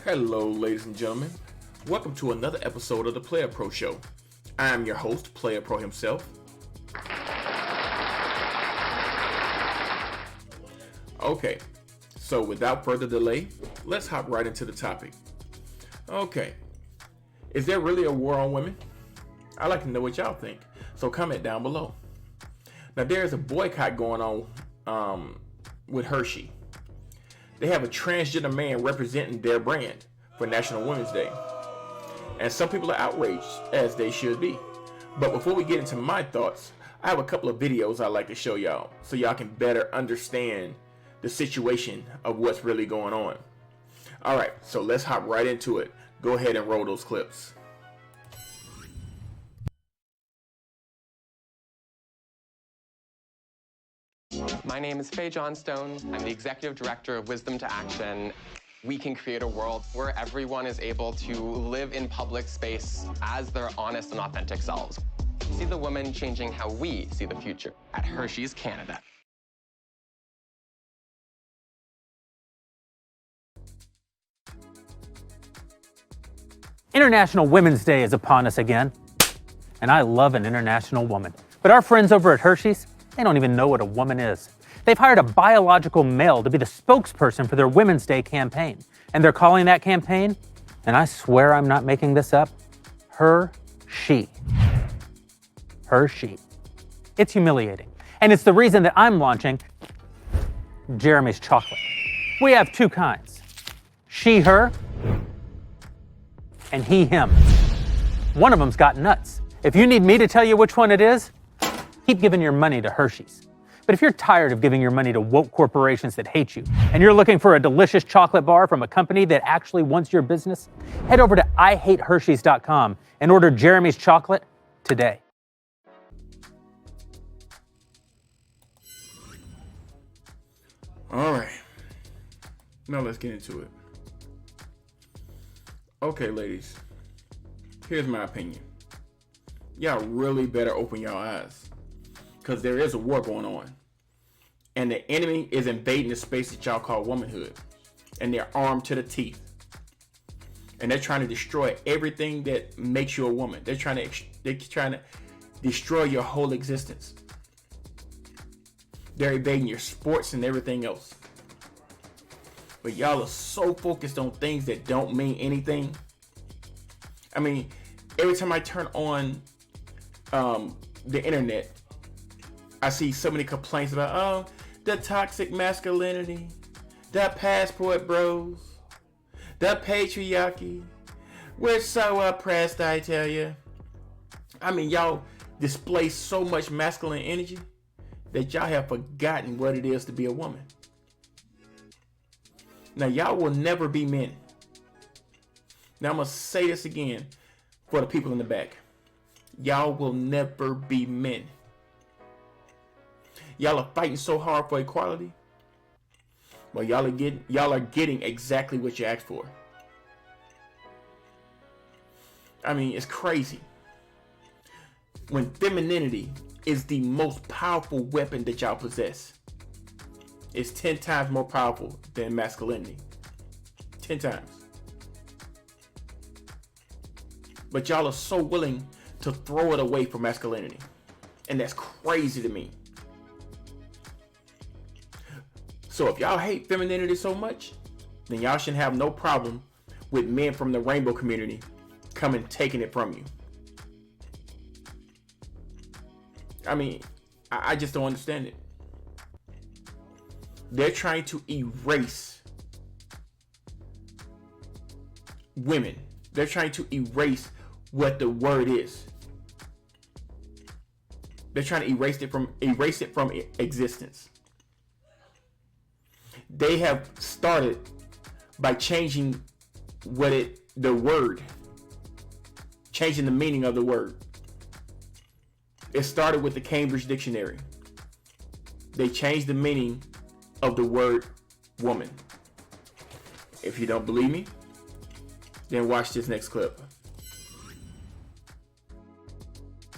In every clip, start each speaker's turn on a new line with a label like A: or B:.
A: Hello, ladies and gentlemen. Welcome to another episode of the Player Pro Show. I am your host, Player Pro himself. Okay, so without further delay, let's hop right into the topic. Okay, is there really a war on women? I'd like to know what y'all think, so comment down below. Now, there's a boycott going on with Hershey. They have a transgender man representing their brand for National Women's Day. And some people are outraged, as they should be. But before we get into my thoughts, I have a couple of videos I'd like to show y'all so y'all can better understand the situation of what's really going on. Alright, so let's hop right into it. Go ahead and roll those clips.
B: My name is Faye Johnstone. I'm the Executive Director of Wisdom to Action. We can create a world where everyone is able to live in public space as their honest and authentic selves. See the women changing how we see the future at Hershey's Canada.
C: International Women's Day is upon us again, and I love an international woman. But our friends over at Hershey's, they don't even know what a woman is. They've hired a biological male to be the spokesperson for their Women's Day campaign. And they're calling that campaign, and I swear I'm not making this up, Her-She. Her-She. It's humiliating. And it's the reason that I'm launching Jeremy's Chocolate. We have two kinds, she-her and he-him. One of them's got nuts. If you need me to tell you which one it is, keep giving your money to Hershey's. But if you're tired of giving your money to woke corporations that hate you, and you're looking for a delicious chocolate bar from a company that actually wants your business, head over to IHateHershey's.com and order Jeremy's Chocolate today.
A: Alright, now let's get into it. Okay, ladies, here's my opinion. Y'all really better open your eyes, because there is a war going on. And the enemy is invading the space that y'all call womanhood. And they're armed to the teeth. And they're trying to destroy everything that makes you a woman. They're trying to destroy your whole existence. They're invading your sports and everything else. But y'all are so focused on things that don't mean anything. I mean, every time I turn on the internet, I see so many complaints about, oh, the toxic masculinity, that passport bros, the patriarchy. We're so oppressed, I tell you. I mean, y'all display so much masculine energy that y'all have forgotten what it is to be a woman. Now, y'all will never be men. Now, I'm going to say this again for the people in the back. Y'all will never be men. Y'all are fighting so hard for equality. Well, y'all are getting exactly what you asked for. I mean, it's crazy. When femininity is the most powerful weapon that y'all possess. It's 10 times more powerful than masculinity. 10 times. But y'all are so willing to throw it away for masculinity. And that's crazy to me. So if y'all hate femininity so much, then y'all shouldn't have no problem with men from the rainbow community coming taking it from you. I mean, I just don't understand it. They're trying to erase women. They're trying to erase what the word is. They're trying to erase it from existence. They have started by changing changing the meaning of the word. It started with the Cambridge Dictionary. They changed the meaning of the word woman. If you don't believe me, then watch this next clip.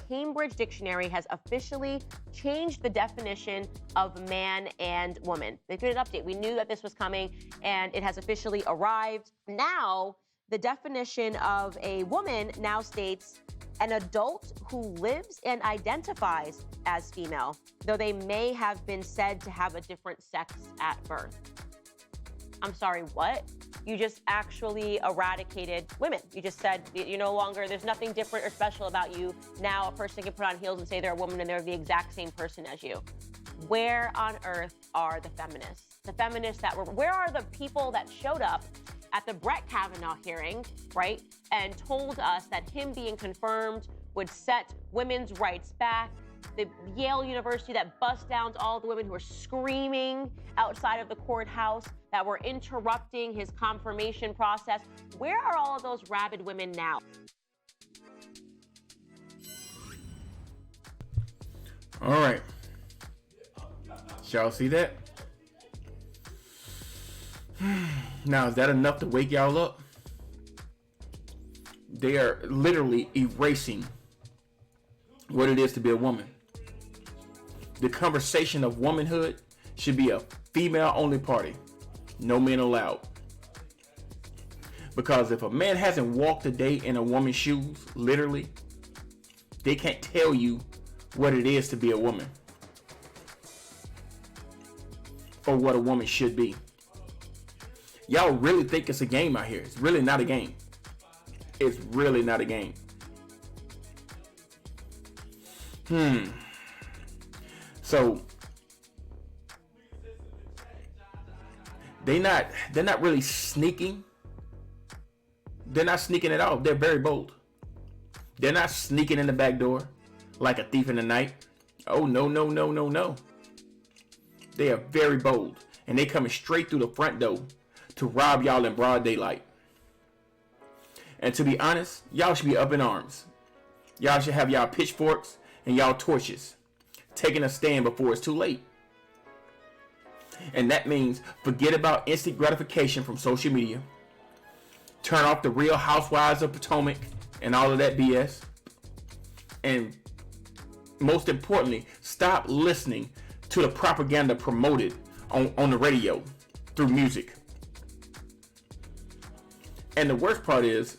D: Cambridge Dictionary has officially changed the definition of man and woman. They did an update. We knew that this was coming, and it has officially arrived. Now, the definition of a woman now states an adult who lives and identifies as female, though they may have been said to have a different sex at birth. I'm sorry, what? You just actually eradicated women. You just said you no longer, there's nothing different or special about you. Now a person can put on heels and say they're a woman and they're the exact same person as you. Where on earth are the feminists? The feminists that were, where are the people that showed up at the Brett Kavanaugh hearing, right, and told us that him being confirmed would set women's rights back? The Yale University that bust down all the women who were screaming outside of the courthouse, that were interrupting his confirmation process. Where are all of those rabid women now?
A: All right. Y'all see that? Now, is that enough to wake y'all up? They are literally erasing what it is to be a woman. The conversation of womanhood should be a female-only party. No men allowed. Because if a man hasn't walked a day in a woman's shoes, literally, they can't tell you what it is to be a woman. Or what a woman should be. Y'all really think it's a game out here. It's really not a game. It's really not a game. So they're not really sneaking. They're not sneaking at all. They're very bold. They're not sneaking in the back door like a thief in the night. Oh, no. They are very bold. And they coming straight through the front door to rob y'all in broad daylight. And to be honest, y'all should be up in arms. Y'all should have y'all pitchforks and y'all torches, taking a stand before it's too late. And that means forget about instant gratification from social media. Turn off the Real Housewives of Potomac and all of that BS. And most importantly, stop listening to the propaganda promoted on the radio through music. And the worst part is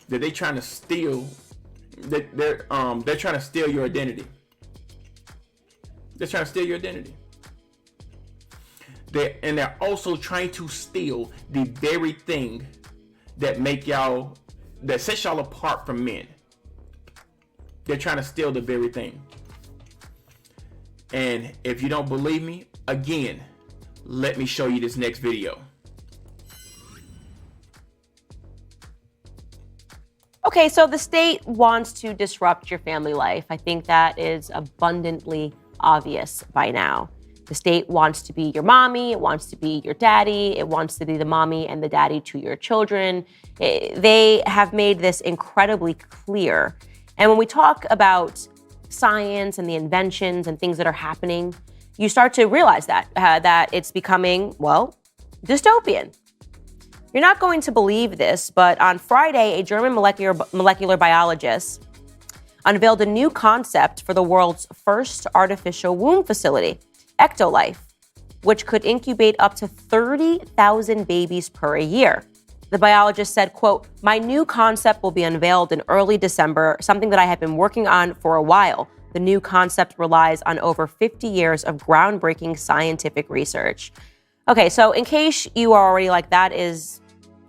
A: that they're trying to steal. They're trying to steal your identity. They're trying to steal your identity. They're also trying to steal the very thing that sets y'all apart from men. They're trying to steal the very thing. And if you don't believe me, again, let me show you this next video.
D: Okay, so the state wants to disrupt your family life. I think that is abundantly obvious by now. The state wants to be your mommy, it wants to be your daddy, it wants to be the mommy and the daddy to your children. They have made this incredibly clear. And when we talk about science and the inventions and things that are happening, you start to realize that it's becoming, well, dystopian. You're not going to believe this, but on Friday, a German molecular biologist unveiled a new concept for the world's first artificial womb facility, Ectolife, which could incubate up to 30,000 babies per year. The biologist said, quote, "My new concept will be unveiled in early December, something that I have been working on for a while. The new concept relies on over 50 years of groundbreaking scientific research." Okay, so in case you are already like, that is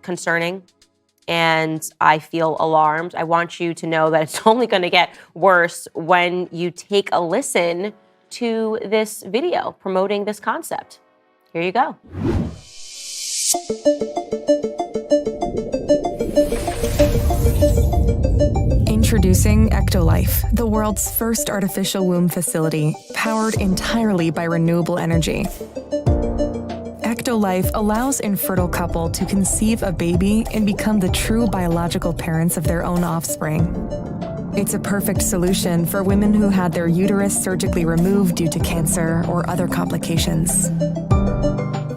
D: concerning and I feel alarmed, I want you to know that it's only going to get worse when you take a listen to this video promoting this concept. Here you go.
E: Introducing Ectolife, the world's first artificial womb facility, powered entirely by renewable energy. Ectolife allows infertile couple to conceive a baby and become the true biological parents of their own offspring. It's a perfect solution for women who had their uterus surgically removed due to cancer or other complications.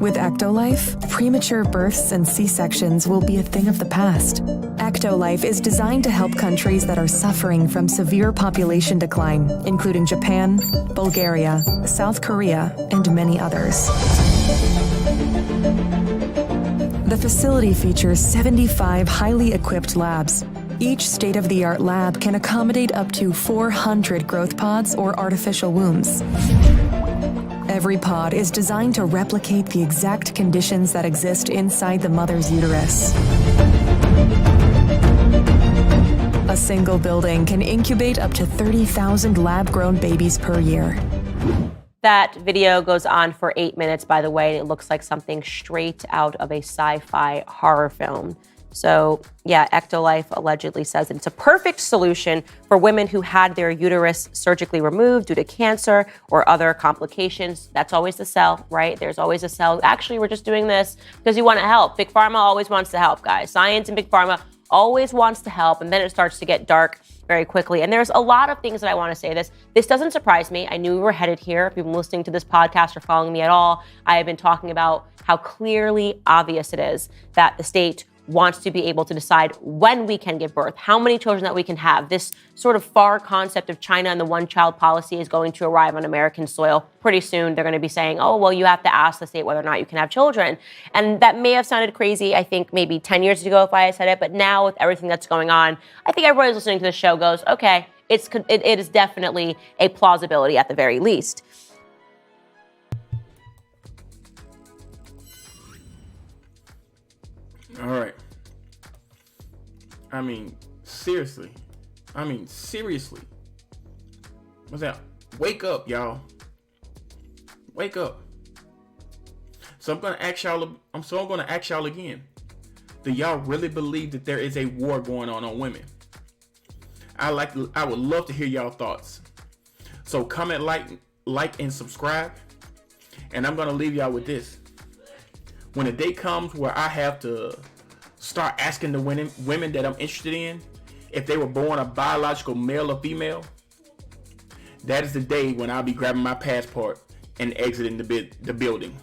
E: With Ectolife, premature births and C-sections will be a thing of the past. Ectolife is designed to help countries that are suffering from severe population decline, including Japan, Bulgaria, South Korea, and many others. The facility features 75 highly equipped labs. Each state-of-the-art lab can accommodate up to 400 growth pods or artificial wombs. Every pod is designed to replicate the exact conditions that exist inside the mother's uterus. A single building can incubate up to 30,000 lab-grown babies per year.
D: That video goes on for 8 minutes, by the way, and it looks like something straight out of a sci-fi horror film. So, yeah, Ectolife allegedly says that it's a perfect solution for women who had their uterus surgically removed due to cancer or other complications. That's always the sell, right? There's always a sell. Actually, we're just doing this because you want to help. Big Pharma always wants to help, guys. Science and Big Pharma always wants to help, and then it starts to get dark very quickly. And there's a lot of things that I want to say. This doesn't surprise me. I knew we were headed here. If you've been listening to this podcast or following me at all, I have been talking about how clearly obvious it is that the state wants to be able to decide when we can give birth, how many children that we can have. This sort of far concept of China and the one-child policy is going to arrive on American soil pretty soon. They're going to be saying, oh, well, you have to ask the state whether or not you can have children. And that may have sounded crazy, I think, maybe 10 years ago if I had said it. But now with everything that's going on, I think everybody who's listening to the show goes, okay, it is definitely a plausibility at the very least.
A: All right. I mean, seriously. What's that? Wake up, y'all. Wake up. So I'm gonna ask y'all again. Do y'all really believe that there is a war going on women? I would love to hear y'all thoughts. So comment, like, and subscribe. And I'm gonna leave y'all with this. When the day comes where I have to start asking the women that I'm interested in if they were born a biological male or female, that is the day when I'll be grabbing my passport and exiting the building.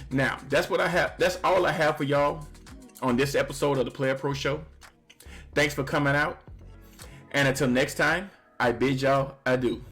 A: Now, that's all I have for y'all on this episode of the Player Pro Show. Thanks for coming out. And until next time, I bid y'all adieu.